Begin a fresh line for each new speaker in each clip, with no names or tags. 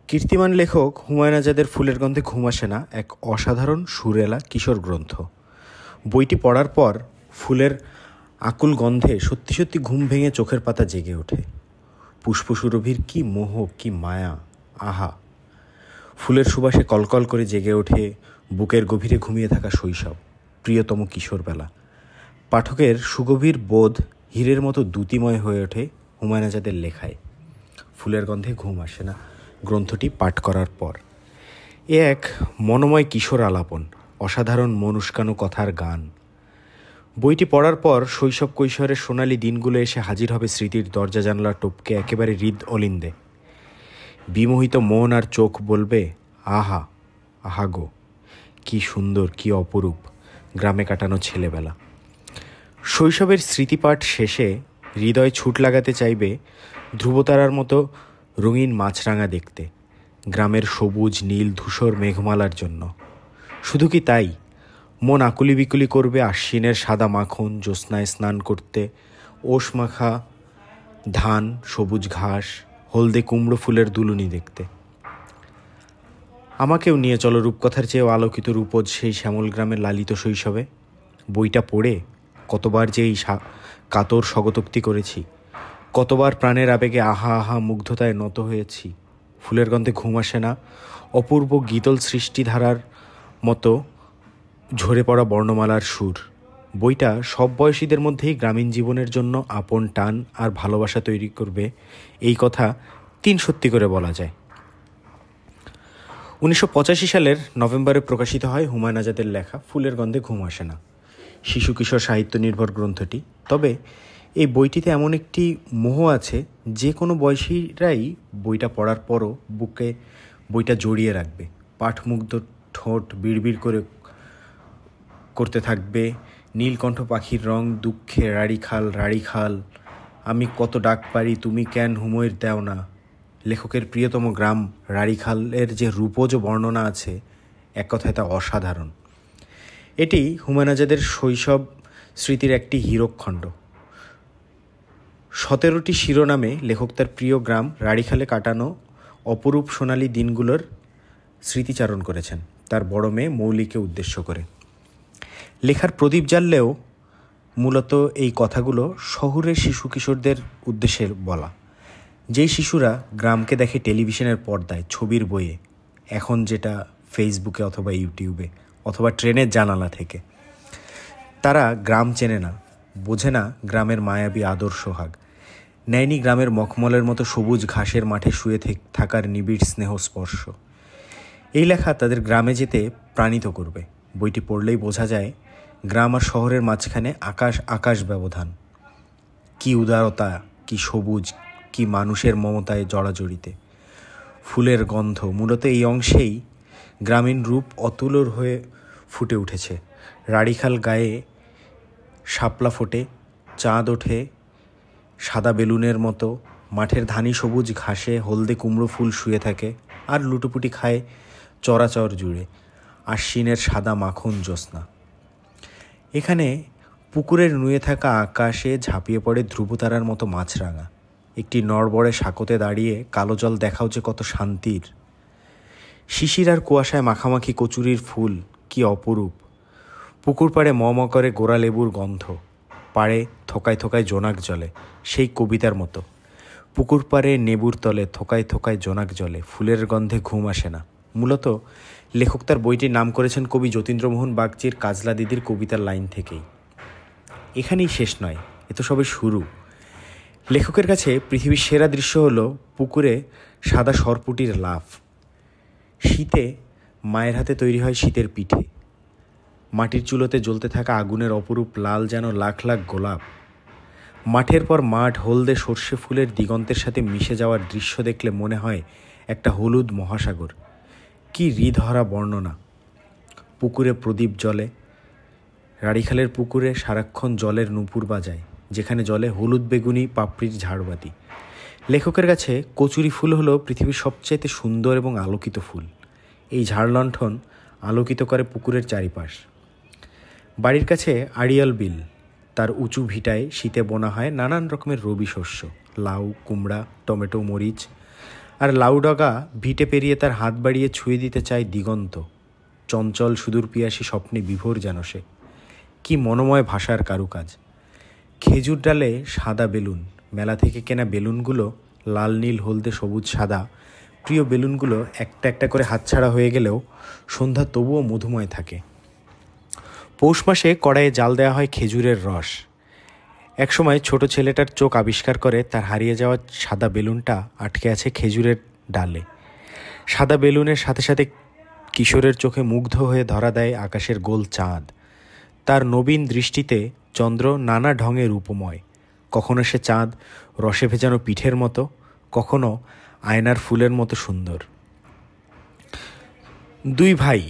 কীর্তিমান লেখক হুমায়ুন আজাদের ফুলের গন্ধে ঘুম আসে না এক অসাধারণ সুরেলা কিশোর গ্রন্থ। বইটি পড়ার পর ফুলের আকুল গন্ধে সত্যি সত্যি ঘুম ভেঙে চোখের পাতা জেগে ওঠে। পুষ্পসুরভির কি মোহ, কি মায়া! আহা! ফুলের সুবাসে কলকল করে জেগে ওঠে বুকের গভীরে ঘুমিয়ে থাকা শৈশব, প্রিয়তম কিশোরবেলা। পাঠকের সুগভীর বোধ হীরের মতো দ্যুতিময় হয়ে ওঠে হুমায়ুন আজাদের লেখায়। ফুলের গন্ধে ঘুম আসে না গ্রন্থটি পাঠ করার পর এ এক মনোময় কিশোর আলাপন, অসাধারণ মনুষ্কানু কথার গান। বইটি পড়ার পর শৈশব কৈশোরের সোনালি দিনগুলো এসে হাজির হবে স্মৃতির দরজা জানলা টপকে একেবারে হৃদ অলিন্দে। বিমোহিত মন আর চোখ বলবে, আহা আহা গো, কি সুন্দর, কি অপরূপ গ্রামে কাটানো ছেলেবেলা। শৈশবের স্মৃতিপাঠ শেষে হৃদয় ছুট লাগাতে চাইবে ধ্রুবতারার মতো রঙিন মাছরাঙা দেখতে, গ্রামের সবুজ নীল ধূসর মেঘমালার জন্য। শুধু কি তাই, মন আকুলি বিকুলি করবে আশ্বিনের সাদা মাখন জ্যোৎস্নায় স্নান করতে, ওষ মাখা ধান, সবুজ ঘাস, হলদে কুমড়ো ফুলের দুলুনি দেখতে। আমাকেও নিয়ে চলো রূপকথার চেয়েও আলোকিত রূপজ সেই শ্যামল গ্রামের লালিত শৈশবে। বইটা পড়ে কতবার যে এই কাতর স্বগতোক্তি করেছি, কতবার প্রাণের আবেগে আহা আহা মুগ্ধতায় নত হয়েছি। ফুলের গন্ধে ঘুম আসে না অপূর্ব গীতল সৃষ্টিধারার মতো ঝরে পড়া বর্ণমালার সুর। বইটা সব বয়সীদের মধ্যেই গ্রামীণ জীবনের জন্য আপন টান আর ভালোবাসা তৈরি করবে, এই কথা তিন সত্যি করে বলা যায়। 1985 সালের নভেম্বরে প্রকাশিত হয় হুমায়ুন আজাদের লেখা ফুলের গন্ধে ঘুম আসে না, শিশু কিশোর সাহিত্য নির্ভর গ্রন্থটি। তবে এই বইটিতে এমন একটি মোহ আছে, যে কোনো বয়সীরাই বইটা পড়ার পরও বুকে বইটা জড়িয়ে রাখবে। পাঠমুগ্ধ ঠোঁট বিড়বিড় করতে থাকবে নীলকণ্ঠ পাখির রং দুঃখে রাড়িখাল রাড়িখাল, আমি কত ডাক পারি তুমি কেন হুময়ের দেও না। লেখকের প্রিয়তম গ্রাম রাড়িখালের যে রূপজ বর্ণনা আছে, এক কথায় তা অসাধারণ। এটি হুমায়ুন আজাদের শৈশব স্মৃতির একটি হীরকখণ্ড। 17টি শিরোনামে লেখক তার প্রিয় গ্রাম রাড়িখালে কাটানো অপরূপ সোনালি দিনগুলোর স্মৃতিচারণ করেছেন তার বড় মেয়ে মৌলিকে উদ্দেশ্য করে। লেখার প্রদীপ জ্বাললেও মূলত এই কথাগুলো শহুরের শিশু কিশোরদের উদ্দেশ্যে বলা, যেই শিশুরা গ্রামকে দেখে টেলিভিশনের পর্দায়, ছবির বইয়ে, এখন যেটা ফেসবুকে অথবা ইউটিউবে অথবা ট্রেনের জানালা থেকে। তারা গ্রাম চেনে না, বোঝে না গ্রামের মায়াবী আদর সোহাগ, নেয়নি গ্রামের মখমলের মতো সবুজ ঘাসের মাঠে শুয়ে থাকার নিবিড় স্নেহ স্পর্শ। এই লেখা তাদের গ্রামে যেতে প্রাণিত করবে। বইটি পড়লেই বোঝা যায় গ্রাম আর শহরের মাঝখানে আকাশ আকাশ ব্যবধান। কি উদারতা, কি সবুজ, কি মানুষের মমতায় জড়াজড়িতে। ফুলের গন্ধ মূলত এই অংশেই গ্রামীণ রূপ অতুলর হয়ে ফুটে উঠেছে। রাড়িখাল গায়ে শাপলা ফোটে, চাঁদ ওঠে সাদা বেলুনের মতো, মাঠের ধানি সবুজ ঘাসে হলদে কুমড়ো ফুল শুয়ে থাকে আর লুটোপুটি খায় চরাচর জুড়ে আশ্বিনের সাদা মাখন জ্যোৎস্না। এখানে পুকুরের নুয়ে থাকা আকাশে ঝাঁপিয়ে পড়ে ধ্রুবতারার মতো মাছরাঙা। একটি নড়বড়ে সাঁকোতে দাঁড়িয়ে কালো জল দেখাও যে কত শান্তির। শিশির আর কুয়াশায় মাখামাখি কচুরির ফুল কি অপরূপ। পুকুর পাড়ে ম করে গোড়া লেবুর গন্ধ, পাড়ে থোকায় থোকায় জোনাক জলে, সেই কবিতার মতো। পুকুর পাড়ে নেবুর তলে থোকায় থোকায় জোনাক জলে, ফুলের গন্ধে ঘুম আসে না। মূলত লেখক তার বইটির নাম করেছেন কবি যতীন্দ্রমোহন বাগচির কাজলা দিদির কবিতার লাইন থেকেই। এখানেই শেষ নয়, এ তো সবে শুরু। লেখকের কাছে পৃথিবীর সেরা দৃশ্য হলো পুকুরে সাদা সরপুটির লাফ। শীতে মায়ের হাতে তৈরি হয় শীতের পিঠে, মাটির চুলোতে জ্বলতে থাকা আগুনের অপরূপ লাল যেন লাখ লাখ গোলাপ। মাঠের পর মাঠ হলদে সর্ষে ফুলের দিগন্তের সাথে মিশে যাওয়ার দৃশ্য দেখলে মনে হয় একটা হলুদ মহাসাগর। কি হৃদহরা বর্ণনা। পুকুরে প্রদীপ জ্বলে, রাড়িখালের পুকুরে সারাক্ষণ জলের নূপুর বাজায়, যেখানে জলে হলুদ বেগুনি পাপড়ির ঝাড়বাতি। লেখকের কাছে কচুরি ফুল হলো পৃথিবীর সবচেয়ে সুন্দর এবং আলোকিত ফুল। এই ঝাড়লণ্ঠন আলোকিত করে পুকুরের চারিপাশ। বাড়ির কাছে আড়িয়াল বিল, তার উঁচু ভিটায় শীতে বোনা হয় নানান রকমের রবি শস্য, লাউ, কুমড়া, টমেটো, মরিচ। আর লাউডগা ভিটে পেরিয়ে তার হাত বাড়িয়ে ছুঁয়ে দিতে চায় দিগন্ত। চঞ্চল সুদূর পিয়াসী স্বপ্নে বিভোর যেন সে। কি মনোময় ভাষার কারুকাজ। খেজুর ডালে সাদা বেলুন, মেলা থেকে কেনা বেলুনগুলো লাল নীল হলদে সবুজ সাদা। প্রিয় বেলুনগুলো একটা একটা করে হাতছাড়া হয়ে গেলেও সন্ধ্যা তবুও মধুময় থাকে। পৌষ মাসে কড়াইয়ে জাল দেওয়া হয় খেজুরের রস। একসময় ছোট ছেলেটার চোখ আবিষ্কার করে তার হারিয়ে যাওয়া সাদা বেলুনটা আটকে আছে খেজুরের ডালে। সাদা বেলুনের সাথে সাথে কিশোরের চোখে মুগ্ধ হয়ে ধরা দেয় আকাশের গোল চাঁদ। তার নবীন দৃষ্টিতে চন্দ্র নানা ঢঙের উপময়। কখনো সে চাঁদ রসে ভেজানো পিঠের মতো, কখনো আয়নার ফুলের মতো সুন্দর। দুই ভাই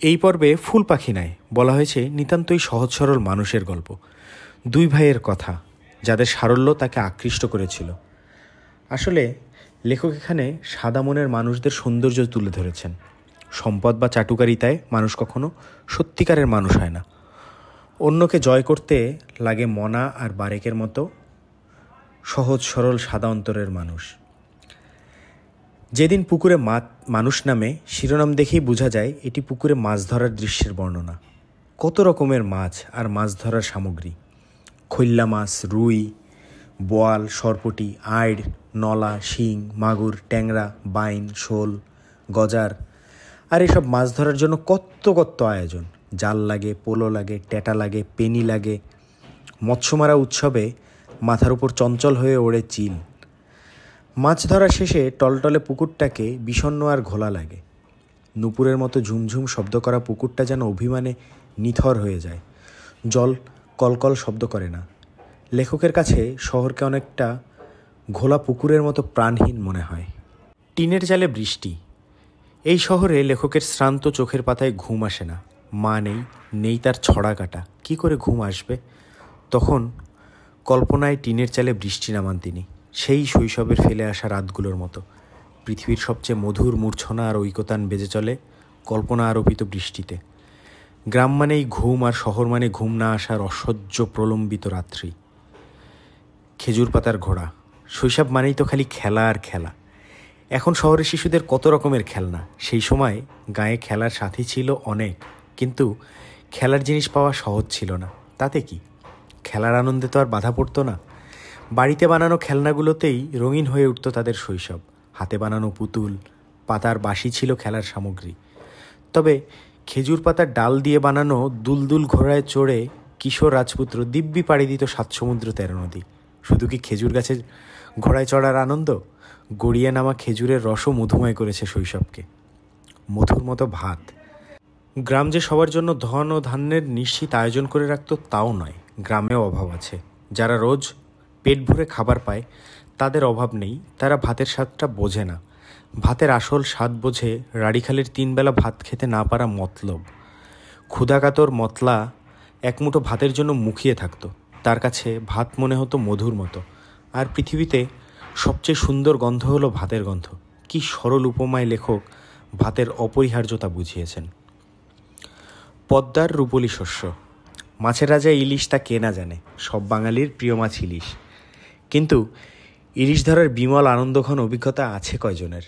এই পর্বে ফুল পাখি নয়, বলা হয়েছে নিতান্তই সহজ সরল মানুষের গল্প। দুই ভাইয়ের কথা, যাদের সারল্য তাকে আকৃষ্ট করেছিল। আসলে লেখক এখানে সাদা মনের মানুষদের সৌন্দর্য তুলে ধরেছেন। সম্পদ বা চাটুকারিতায় মানুষ কখনো সত্যিকারের মানুষ হয় না। অন্যকে জয় করতে লাগে মনা আর বারেকের মতো সহজ সরল সাদা অন্তরের মানুষ। যেদিন পুকুরে মানুষ নামে শিরোনাম দেখেই বোঝা যায় এটি পুকুরে মাছ ধরার দৃশ্যের বর্ণনা। কত রকমের মাছ আর মাছ ধরার সামগ্রী, খৈল্লা মাছ, রুই, বোয়াল, সরপুঁটি, আইড়, নলা, শিং, মাগুর, ট্যাংরা, বাইন, শোল, গজার। আর এসব মাছ ধরার জন্য কত কত আয়োজন। জাল লাগে, পোলো লাগে, ট্যাটা লাগে, পেনি লাগে। মৎস্য মারা উৎসবে মাথার উপর চঞ্চল হয়ে ওড়ে চিল। মাছ ধরা শেষে টলটলে পুকুরটাকে বিষণ্ণ আর ঘোলা লাগে। নুপুরের মতো ঝুমঝুম শব্দ করা পুকুরটা যেন অভিমানে নিথর হয়ে যায়। জল কলকল শব্দ করে না। লেখকের কাছে শহরকে অনেকটা ঘোলা পুকুরের মতো প্রাণহীন মনে হয়। টিনের চালে বৃষ্টি। এই শহরে লেখকের শ্রান্ত চোখের পাতায় ঘুম আসে না। মা নেই, নেই তার ছড়া কাটা, কী করে ঘুম আসবে? তখন কল্পনায় টিনের চালে বৃষ্টি নামান তিনি, সেই শৈশবের ফেলে আসা রাতগুলোর মতো। পৃথিবীর সবচেয়ে মধুর মূর্ছনা আর ঐকতান বেজে চলে কল্পনা আরোপিত বৃষ্টিতে। গ্রাম মানেই ঘুম, আর শহর মানে ঘুম না আসার অসহ্য প্রলম্বিত রাত্রি। খেজুর পাতার ঘোড়া। শৈশব মানেই তো খালি খেলা আর খেলা। এখন শহরের শিশুদের কত রকমের খেলনা। সেই সময় গায়ে খেলার সাথী ছিল অনেক, কিন্তু খেলার জিনিস পাওয়া সহজ ছিল না। তাতে কি, খেলার আনন্দে তো আর বাধা পড়তো না। বাড়িতে বানানো খেলনাগুলোতেই রঙিন হয়ে উঠত তাদের শৈশব। হাতে বানানো পুতুল, পাতার বাঁশি ছিল খেলার সামগ্রী। তবে খেজুর পাতার ডাল দিয়ে বানানো দুলদুল ঘোড়ায় চড়ে কিশোর রাজপুত্র দিব্যি পাড়ি দিত 7 সমুদ্র 13 নদী। শুধু কি খেজুর গাছের ঘোড়ায় চড়ার আনন্দ? গড়িয়ে নামা খেজুরের রসও মধুময় করেছে শৈশবকে। মধুর মতো ভাত। গ্রাম যে সবার জন্য ধন ও ধান্যের নিশ্চিত আয়োজন করে রাখত তাও নয়। গ্রামেও অভাব আছে। যারা রোজ পেট ভরে খাবার পায় তাদের অভাব নেই, তারা ভাতের স্বাদটা বোঝে না। ভাতের আসল স্বাদ বোঝে রাড়িখালের 3 বেলা ভাত খেতে না পারা মতলব। ক্ষুধাকাতর মতলা এক মুঠো ভাতের জন্য মুখিয়ে থাকতো। তার কাছে ভাত মনে হতো মধুর মতো। আর পৃথিবীতে সবচেয়ে সুন্দর গন্ধ হলো ভাতের গন্ধ। কি সরল উপমায় লেখক ভাতের অপরিহার্যতা বুঝিয়েছেন। পদ্মার রূপলি শস্য। মাছের রাজা ইলিশ, তা কে না জানে। সব বাঙালির প্রিয় মাছ ইলিশ। কিন্তু ইলিশ ধরার বিমল আনন্দঘন অভিজ্ঞতা আছে কয়জনের?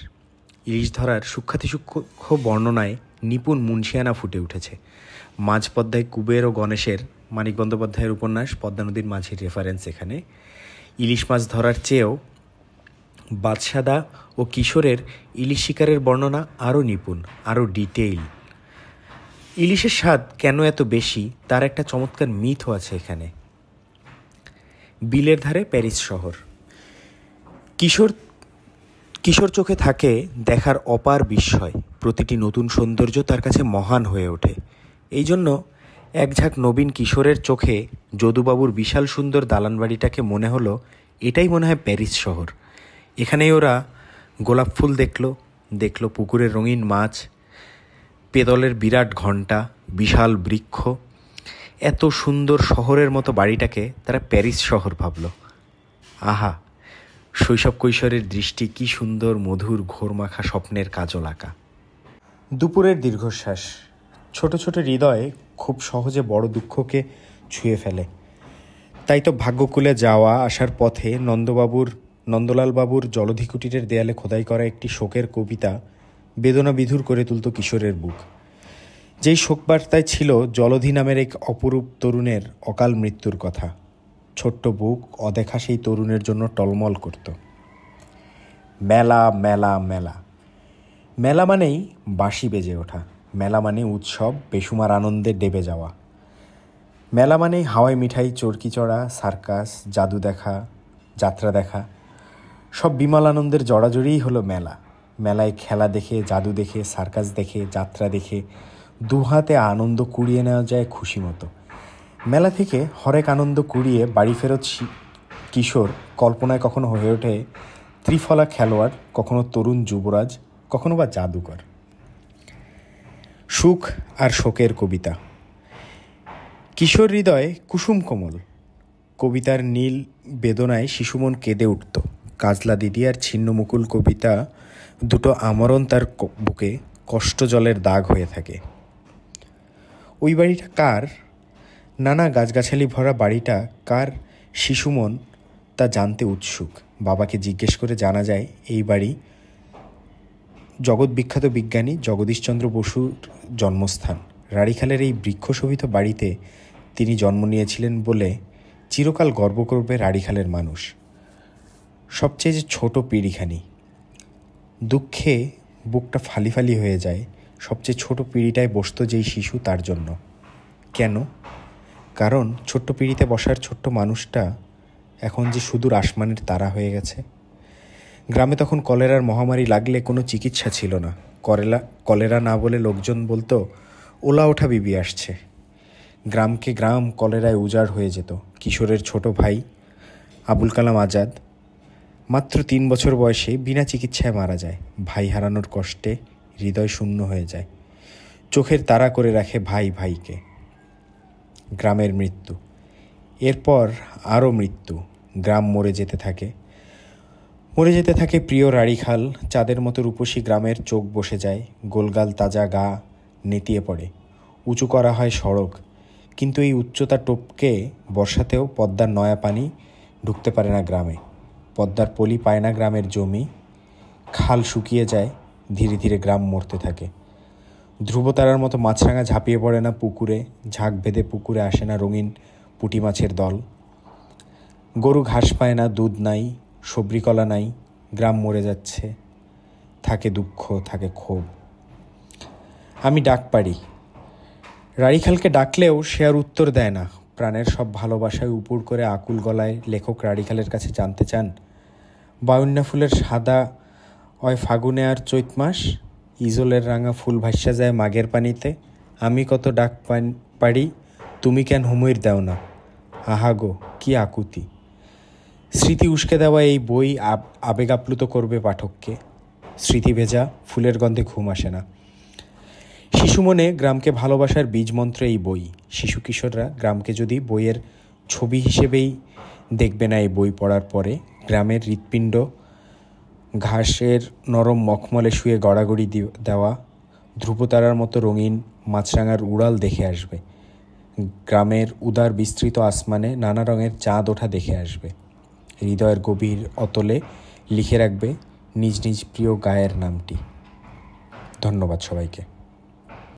ইলিশ ধরার সূক্ষ্মাতিসূক্ষ্ম বর্ণনায় নিপুণ মুন্সিয়ানা ফুটে উঠেছে। মাঝ পদ্মায় কুবের ও গণেশের, মানিক বন্দ্যোপাধ্যায়ের উপন্যাস পদ্মা নদীর মাঝির রেফারেন্স এখানে। ইলিশ মাছ ধরার চেয়েও বাদশাদা ও কিশোরের ইলিশ শিকারের বর্ণনা আরও নিপুণ, আরও ডিটেইল। ইলিশের স্বাদ কেন এত বেশি তার একটা চমৎকার মিথও আছে এখানে। বিলের ধারে প্যারিস শহর। কিশোর চোখে থাকে দেখার অপার বিস্ময়। প্রতিটি নতুন সৌন্দর্য তার কাছে মহান হয়ে ওঠে। এই জন্য এক ঝাঁক নবীন কিশোরের চোখে যদুবাবুর বিশাল সুন্দর দালান বাড়িটাকে মনে হলো এটাই মনে হয় প্যারিস শহর। এখানেই ওরা গোলাপ ফুল দেখলো পুকুরের রঙিন মাছ, পেদলের বিরাট ঘণ্টা, বিশাল বৃক্ষ। এত সুন্দর শহরের মতো বাড়িটাকে তারা প্যারিস শহর ভাবল। আহা, শৈশব কৈশোরের দৃষ্টি কি সুন্দর, মধুর ঘোরমাখা স্বপ্নের কাজল আঁকা। দুপুরের দীর্ঘশ্বাস। ছোট ছোট হৃদয় খুব সহজে বড় দুঃখকে ছুঁয়ে ফেলে। তাই তো ভাগ্যকুলে যাওয়া আসার পথে নন্দবাবুর নন্দলাল বাবুর জলধি কুটিরের দেয়ালে খোদাই করা একটি শোকের কবিতা বেদনা বিধুর করে তুলত কিশোরের বুক। যেই শোকবার্তায় ছিল জলধি নামের এক অপরূপ তরুণের অকাল মৃত্যুর কথা। ছোট্ট বুক অদেখা সেই তরুণের জন্য টলমল করত। মেলা মেলা মেলা, মেলা মানেই বাঁশি বেজে ওঠা, মেলা মানে উৎসব, বেসুমার আনন্দে ডেবে যাওয়া। মেলা মানেই হাওয়াই মিঠাই, চরকি চড়া, সার্কাস, জাদু দেখা, যাত্রা দেখা, সব বিমল আনন্দের জড়াজড়িই হলো মেলা। মেলায় খেলা দেখে, জাদু দেখে, সার্কাস দেখে, যাত্রা দেখে দুহাতে আনন্দ কুড়িয়ে নেওয়া যায় খুশি মতো। মেলা থেকে হরেক আনন্দ কুড়িয়ে বাড়ি ফেরত কিশোর কল্পনায় কখনো হয়ে ওঠে ত্রিফলা খেলোয়াড়, কখনো তরুণ যুবরাজ, কখনো বা জাদুকর। সুখ আর শোকের কবিতা। কিশোর হৃদয় কুসুম কোমল। কবিতার নীল বেদনায় শিশুমন কেঁদে উঠত। কাজলা দিদি আর ছিন্নমুকুল কবিতা দুটো আমরণ তার বুকে কষ্ট জলের দাগ হয়ে থাকে। ওই বাড়িটা কার? নানা গাছগাছালি ভরা বাড়িটা কার শিশুমন তা জানতে উৎসুক। বাবাকে জিজ্ঞেস করে জানা যায় এই বাড়ি জগৎ বিখ্যাত বিজ্ঞানী জগদীশচন্দ্র বসুর জন্মস্থান। রাড়িখালের এই বৃক্ষশোভিত বাড়িতে তিনি জন্ম নিয়েছিলেন বলে চিরকাল গর্ব করবে রাড়িখালের মানুষ। সবচেয়ে যে ছোট পিঁড়িখানি, দুঃখে বুকটা ফালি ফালি হয়ে যায় সবচেয়ে ছোট পিঁড়িটায় বসত যেই শিশু তার জন্য। কেন? কারণ ছোট্ট পিঁড়িতে বসার ছোট্ট মানুষটা এখন যে সুদূর আসমানের তারা হয়ে গেছে। গ্রামে তখন কলেরার মহামারী লাগলে কোনো চিকিৎসা ছিল না। কলেরা না বলে লোকজন বলতো ওলা ওঠা বিবি আসছে। গ্রামকে গ্রাম কলেরায় উজাড় হয়ে যেত। কিশোরের ছোট ভাই আবুল কালাম আজাদ মাত্র 3 বছর বয়সে বিনা চিকিৎসায় মারা যায়। ভাই হারানোর কষ্টে হৃদয় শূন্য হয়ে যায়। চোখের তারা করে রাখে ভাই ভাইকে। গ্রামের মৃত্যু, এরপর আরও মৃত্যু। গ্রাম মরে যেতে থাকে প্রিয় রাড়িখাল। চাঁদের মতো রূপসী গ্রামের চোখ বসে যায়। গোলগাল তাজা গা নেতিয়ে পড়ে। উঁচু করা হয় সড়ক, কিন্তু এই উচ্চতা টপকে বর্ষাতেও পদ্মার নয়া পানি ঢুকতে পারে না গ্রামে। পদ্মার পলি পায় না গ্রামের জমি। খাল শুকিয়ে যায়, ধীরে ধীরে গ্রাম মরতে থাকে। ধ্রুবতারার মতো মাছরাঙা ঝাঁপিয়ে পড়ে না পুকুরে। ঝাঁক বেঁধে পুকুরে আসে না রঙিন পুঁটি মাছের দল। গরু ঘাস পায় না, দুধ নাই, সবরিকলা নাই। গ্রাম মরে যাচ্ছে, থাকে দুঃখ, থাকে ক্ষোভ। আমি ডাক পারি, রাড়িখালকে ডাকলেও সে আর উত্তর দেয় না। প্রাণের সব ভালোবাসায় উপুড় করে আকুল গলায় লেখক রাড়িখালের কাছে জানতে চান, বাউন্না ফুলের সাদা অয় ফাগুনে আর চৈত মাস, ইজলের রাঙা ফুল ভাসা যায় মাঘের পানিতে। আমি কত ডাক পারি, তুমি কেন হুমুর দাও না। আহা গো কি আকুতি। স্মৃতি উস্কে দেওয়া এই বই আবেগ আপ্লুত করবে পাঠককে। স্মৃতি ভেজা ফুলের গন্ধে ঘুম আসে না। শিশু মনে গ্রামকে ভালোবাসার বীজ মন্ত্র এই বই। শিশু কিশোররা গ্রামকে যদি বইয়ের ছবি হিসেবেই দেখবে না এই বই পড়ার পরে, গ্রামের হৃৎপিণ্ড ঘাসের নরম মখমলে শুয়ে গড়াগড়ি দেওয়া ধ্রুবতারার মতো রঙিন মাছরাঙার উড়াল দেখে আসবে। গ্রামের উদার বিস্তৃত আসমানে নানা রঙের চাঁদ ওঠা দেখে আসবে। হৃদয়ের গভীর অতলে লিখে রাখবে নিজ নিজ প্রিয় গায়ের নামটি। ধন্যবাদ সবাইকে।